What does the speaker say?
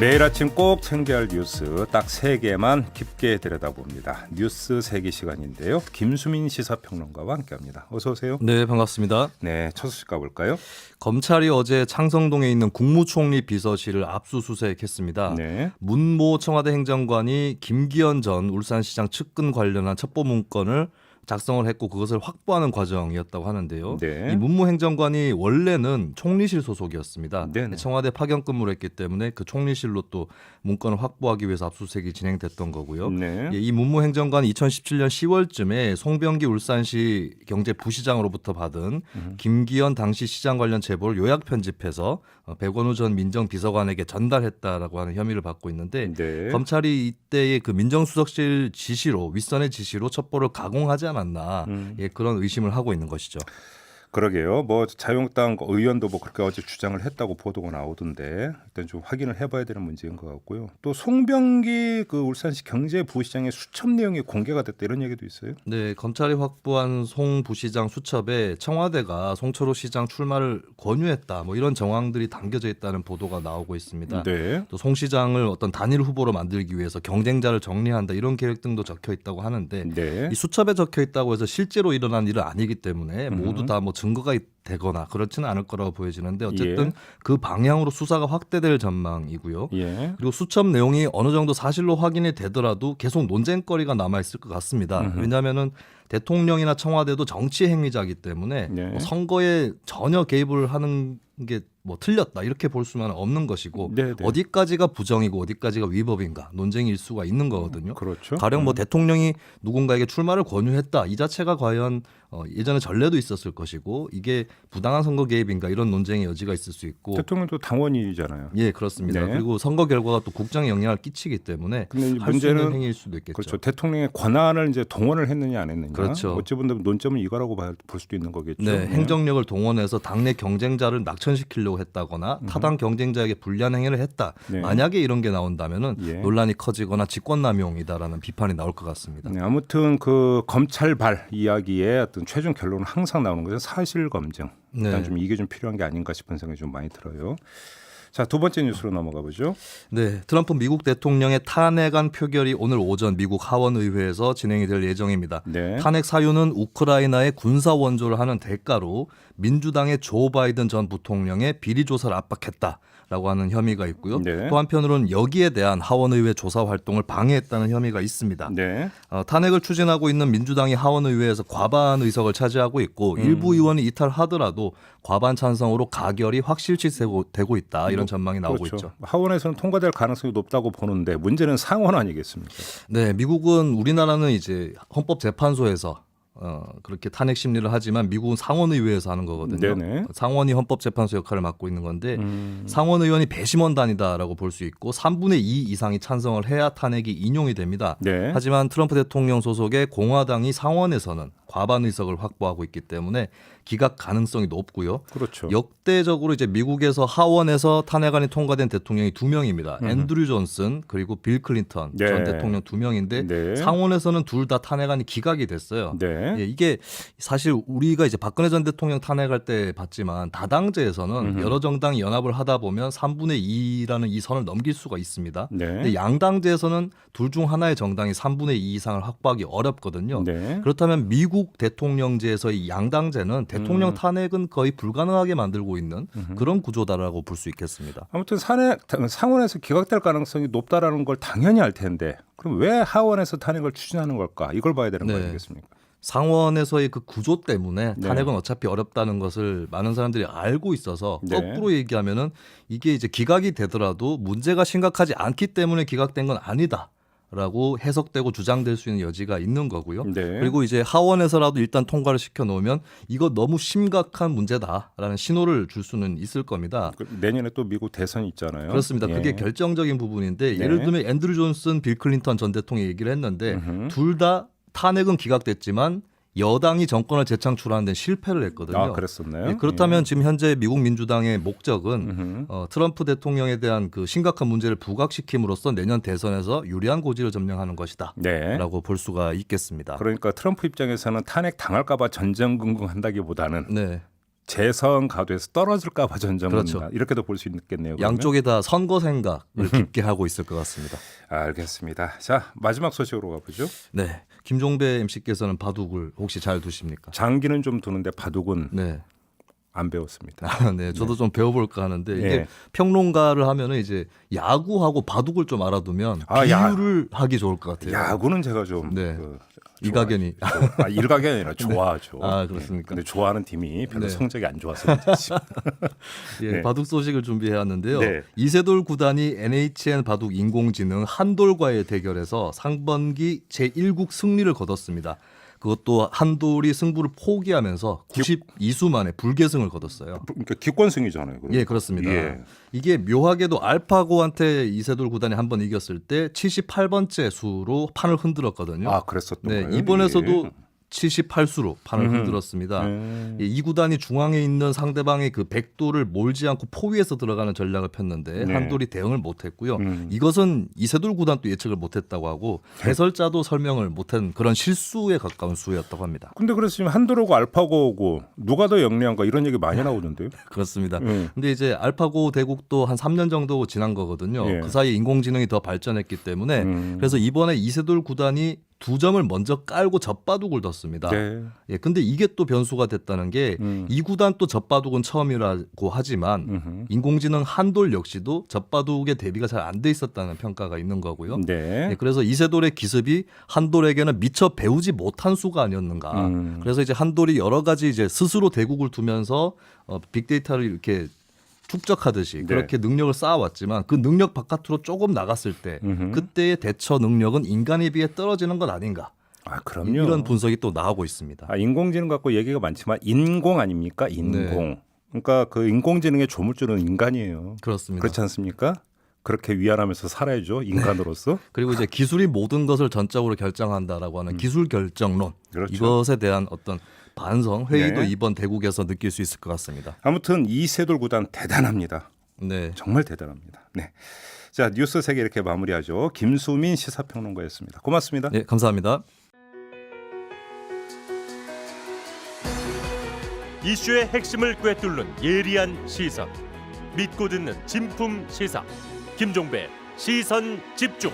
매일 아침 꼭 챙겨야 할 뉴스 딱 3개만 깊게 들여다봅니다. 뉴스 3개 시간인데요. 김수민 시사평론가와 함께합니다. 어서 오세요. 네, 반갑습니다. 네, 첫 소식 가볼까요? 검찰이 어제 창성동에 있는 국무총리 비서실을 압수수색했습니다. 네. 문모 청와대 행정관이 김기현 전 울산시장 측근 관련한 첩보 문건을 작성을 했고 그것을 확보하는 과정이었다고 하는데요. 네. 이 문무 행정관이 원래는 총리실 소속이었습니다. 네네. 청와대 파견 근무를 했기 때문에 그 총리실로 또 문건을 확보하기 위해서 압수수색이 진행됐던 거고요. 네. 이 문무 행정관이 2017년 10월쯤에 송병기 울산시 경제부시장으로부터 받은 김기현 당시 시장 관련 제보를 요약 편집해서 백원우 전 민정비서관에게 전달했다라고 하는 혐의를 받고 있는데 네. 검찰이 이때의 그 민정수석실 지시로 윗선의 지시로 첩보를 가공하지 않았나 예, 그런 의심을 하고 있는 것이죠. 그러게요. 뭐 자유한국당 의원도 뭐 그렇게 어제 주장을 했다고 보도가 나오던데 일단 좀 확인을 해봐야 되는 문제인 것 같고요. 또 송병기 그 울산시 경제부시장의 수첩 내용이 공개가 됐다 이런 얘기도 있어요. 네, 검찰이 확보한 송 부시장 수첩에 청와대가 송철호 시장 출마를 권유했다, 뭐 이런 정황들이 담겨져 있다는 보도가 나오고 있습니다. 네. 또 송 시장을 어떤 단일 후보로 만들기 위해서 경쟁자를 정리한다 이런 계획 등도 적혀 있다고 하는데 네. 이 수첩에 적혀 있다고 해서 실제로 일어난 일은 아니기 때문에 모두 다 뭐 증거가 되거나 그렇지는 않을 거라고 보여지는데 어쨌든 예. 그 방향으로 수사가 확대될 전망이고요. 예. 그리고 수첩 내용이 어느 정도 사실로 확인이 되더라도 계속 논쟁거리가 남아 있을 것 같습니다. 왜냐하면은 대통령이나 청와대도 정치 행위자이기 때문에 네. 뭐 선거에 전혀 개입을 하는 게 뭐 틀렸다 이렇게 볼 수는 없는 것이고 네, 네. 어디까지가 부정이고 어디까지가 위법인가 논쟁일 수가 있는 거거든요. 그렇죠. 가령 뭐 대통령이 누군가에게 출마를 권유했다 이 자체가 과연 예전에 전례도 있었을 것이고 이게 부당한 선거 개입인가 이런 논쟁의 여지가 있을 수 있고 대통령도 당원이잖아요. 예 그렇습니다. 네. 그리고 선거 결과가 또 국정에 영향을 끼치기 때문에 근데 이제 할 수 있는 문제는 행위일 수도 있겠죠. 그렇죠. 대통령의 권한을 이제 동원을 했느냐 안 했느냐. 그렇죠. 어찌 보면 논점은 이거라고 볼 수도 있는 거겠죠. 네, 행정력을 동원해서 당내 경쟁자를 낙천시키려고 했다거나 타당 경쟁자에게 불리한 행위를 했다. 네. 만약에 이런 게 나온다면은 예. 논란이 커지거나 직권남용이다라는 비판이 나올 것 같습니다. 네, 아무튼 그 검찰발 이야기의 어떤 최종 결론은 항상 나오는 것은 사실 검증. 일단 네. 좀 이게 좀 필요한 게 아닌가 싶은 생각이 좀 많이 들어요. 자, 두 번째 뉴스로 넘어가 보죠. 네, 트럼프 미국 대통령의 탄핵안 표결이 오늘 오전 미국 하원의회에서 진행이 될 예정입니다. 네. 탄핵 사유는 우크라이나에 군사 원조를 하는 대가로 민주당의 조 바이든 전 부통령의 비리 조사를 압박했다라고 하는 혐의가 있고요. 네. 또 한편으로는 여기에 대한 하원의회 조사 활동을 방해했다는 혐의가 있습니다. 네. 탄핵을 추진하고 있는 민주당이 하원의회에서 과반 의석을 차지하고 있고 일부 의원이 이탈하더라도 과반 찬성으로 가결이 확실시 되고 있다 이런 전망이 나오고 그렇죠. 있죠. 하원에서는 통과될 가능성이 높다고 보는데 문제는 상원 아니겠습니까? 네, 미국은 우리나라는 이제 헌법재판소에서 그렇게 탄핵 심리를 하지만 미국은 상원의회에서 하는 거거든요. 네네. 상원이 헌법재판소 역할을 맡고 있는 건데 상원 의원이 배심원단이다라고 볼 수 있고 3분의 2 이상이 찬성을 해야 탄핵이 인용이 됩니다. 네. 하지만 트럼프 대통령 소속의 공화당이 상원에서는 과반 의석을 확보하고 있기 때문에 기각 가능성이 높고요. 그렇죠. 역대적으로 이제 미국에서 하원에서 탄핵안이 통과된 대통령이 2명입니다. 앤드류 존슨 그리고 빌 클린턴 네. 전 대통령 2명인데 네. 상원에서는 둘 다 탄핵안이 기각이 됐어요. 네. 예, 이게 사실 우리가 이제 박근혜 전 대통령 탄핵할 때 봤지만 다당제에서는 여러 정당이 연합을 하다 보면 3분의 2라는 이 선을 넘길 수가 있습니다. 네. 근데 양당제에서는 둘 중 하나의 정당이 3분의 2 이상을 확보하기 어렵거든요. 네. 그렇다면 미국 대통령제에서의 양당제는 대통령 탄핵은 거의 불가능하게 만들고 있는 그런 구조다라고 볼 수 있겠습니다. 아무튼 상원에서 기각될 가능성이 높다라는 걸 당연히 알 텐데 그럼 왜 하원에서 탄핵을 추진하는 걸까? 이걸 봐야 되는 거 네. 아니겠습니까? 상원에서의 그 구조 때문에 네. 탄핵은 어차피 어렵다는 것을 많은 사람들이 알고 있어서 네. 거꾸로 얘기하면은 이게 이제 기각이 되더라도 문제가 심각하지 않기 때문에 기각된 건 아니다. 라고 해석되고 주장될 수 있는 여지가 있는 거고요. 네. 그리고 이제 하원에서라도 일단 통과를 시켜 놓으면 이거 너무 심각한 문제다라는 신호를 줄 수는 있을 겁니다. 내년에 또 미국 대선이 있잖아요. 그렇습니다. 예. 그게 결정적인 부분인데 네. 예를 들면 앤드류 존슨, 빌 클린턴 전 대통령이 얘기를 했는데 둘 다 탄핵은 기각됐지만 여당이 정권을 재창출하는 데 실패를 했거든요. 아, 그랬었나요? 예, 그렇다면 지금 현재 미국 민주당의 목적은 트럼프 대통령에 대한 그 심각한 문제를 부각시킴으로써 내년 대선에서 유리한 고지를 점령하는 것이다. 네. 라고 볼 수가 있겠습니다. 그러니까 트럼프 입장에서는 탄핵 당할까봐 전전긍긍한다기보다는 네. 재선 가도에서 떨어질까 봐 전정한다. 그렇죠. 이렇게도 볼 수 있겠네요. 그러면. 양쪽에 다 선거 생각을 깊게 하고 있을 것 같습니다. 알겠습니다. 자, 마지막 소식으로 가보죠. 네, 김종배 MC께서는 바둑을 혹시 잘 두십니까? 장기는 좀 두는데 바둑은 네, 안 배웠습니다. 네, 저도 좀 배워볼까 하는데 이게 예. 평론가를 하면은 이제 야구하고 바둑을 좀 알아두면 비유를 하기 좋을 것 같아요. 야구는 제가 좀 네. 그, 이가견이. 일각이 아니라 좋아하죠. 아, 그렇습니까? 근데 좋아하는 팀이 별로 네. 성적이 안 좋았어요. 예, 네. 바둑 소식을 준비해왔는데요. 네. 이세돌 구단이 NHN 바둑 인공지능 한돌과의 대결에서 상반기 제1국 승리를 거뒀습니다. 그것도 한돌이 승부를 포기하면서 92수 만에 불계승을 거뒀어요. 그러니까 기권승이잖아요. 그러면. 예, 그렇습니다. 예. 이게 묘하게도 알파고한테 이세돌 구단이 한번 이겼을 때 78번째 수로 판을 흔들었거든요. 아, 그랬었던 네, 거예요. 이번에서도 예. 78수로 판을 흔들었습니다. 예, 이 구단이 중앙에 있는 상대방의 그 백도를 몰지 않고 포위해서 들어가는 전략을 폈는데 네. 한돌이 대응을 못했고요. 이것은 이세돌 구단도 예측을 못했다고 하고 해설자도 설명을 못한 그런 실수에 가까운 수였다고 합니다. 근데 그래서 지금 한돌하고 알파고고 누가 더 영리한가 이런 얘기 많이 나오던데요. 그렇습니다. 근데 이제 알파고 대국도 한 3년 정도 지난 거거든요. 예. 그 사이에 인공지능이 더 발전했기 때문에 그래서 이번에 이세돌 구단이 2점을 먼저 깔고 젖바둑을 뒀습니다. 네. 예, 근데 이게 또 변수가 됐다는 게 이 구단 또 젖바둑은 처음이라고 하지만 인공지능 한돌 역시도 젖바둑의 대비가 잘 안 돼 있었다는 평가가 있는 거고요. 네. 예, 그래서 이세돌의 기습이 한돌에게는 미처 배우지 못한 수가 아니었는가. 그래서 이제 한돌이 여러 가지 이제 스스로 대국을 두면서 빅데이터를 이렇게 축적하듯이 네. 그렇게 능력을 쌓아왔지만 그 능력 바깥으로 조금 나갔을 때 그때의 대처 능력은 인간에 비해 떨어지는 것 아닌가. 아, 그럼요. 이런 분석이 또 나오고 있습니다. 아, 인공지능 갖고 얘기가 많지만 인공 아닙니까? 인공. 네. 그러니까 그 인공지능의 조물주는 인간이에요. 그렇습니다. 그렇지 않습니까? 그렇게 위안하면서 살아야죠. 인간으로서. 그리고 이제 기술이 모든 것을 전적으로 결정한다라고 하는 기술 결정론 그렇죠. 이것에 대한 어떤 반성 회의도 네. 이번 대국에서 느낄 수 있을 것 같습니다. 아무튼 이세돌 구단 대단합니다. 네, 정말 대단합니다. 네. 자, 뉴스 세계 이렇게 마무리하죠. 김수민 시사평론가였습니다. 고맙습니다. 네, 감사합니다. 이슈의 핵심을 꿰뚫는 예리한 시선, 믿고 듣는 진품 시사 김종배 시선 집중.